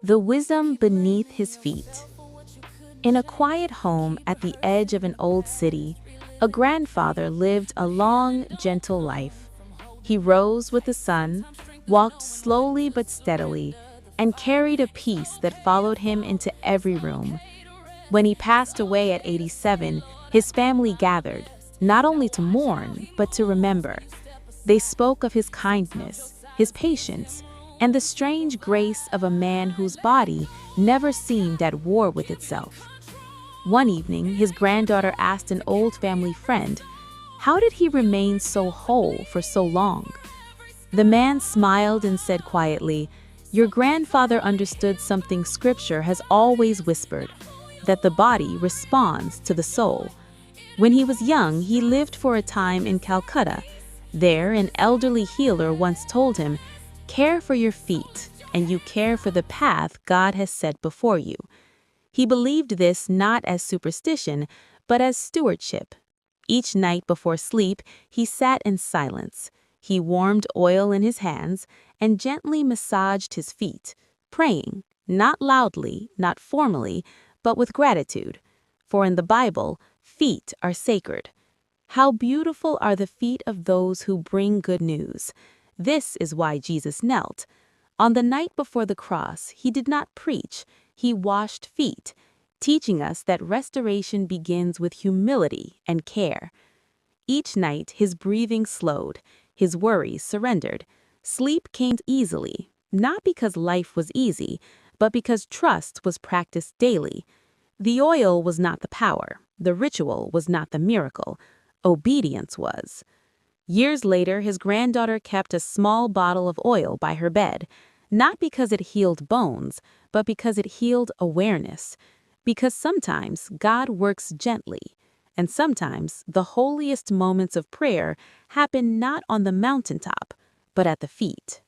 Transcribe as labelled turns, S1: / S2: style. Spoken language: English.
S1: The wisdom beneath his feet. In a quiet home at the edge of an old city, a grandfather lived a long, gentle life. He rose with the sun, walked slowly but steadily, and carried a peace that followed him into every room. When he passed away at 87, his family gathered, not only to mourn, but to remember. They spoke of his kindness, his patience, and the strange grace of a man whose body never seemed at war with itself. One evening, his granddaughter asked an old family friend, "How did he remain so whole for so long?" The man smiled and said quietly, "Your grandfather understood something Scripture has always whispered, that the body responds to the soul. When he was young, he lived for a time in Calcutta. There, an elderly healer once told him, 'Care for your feet, and you care for the path God has set before you.' He believed this not as superstition, but as stewardship. Each night before sleep, he sat in silence. He warmed oil in his hands and gently massaged his feet, praying, not loudly, not formally, but with gratitude. For in the Bible, feet are sacred. How beautiful are the feet of those who bring good news. This is why Jesus knelt. On the night before the cross, he did not preach, he washed feet, teaching us that restoration begins with humility and care. Each night, his breathing slowed, his worries surrendered. Sleep came easily, not because life was easy, but because trust was practiced daily. The oil was not the power, the ritual was not the miracle, obedience was. Years later, his granddaughter kept a small bottle of oil by her bed, not because it healed bones, but because it healed awareness. Because sometimes God works gently, and sometimes the holiest moments of prayer happen not on the mountaintop, but at the feet.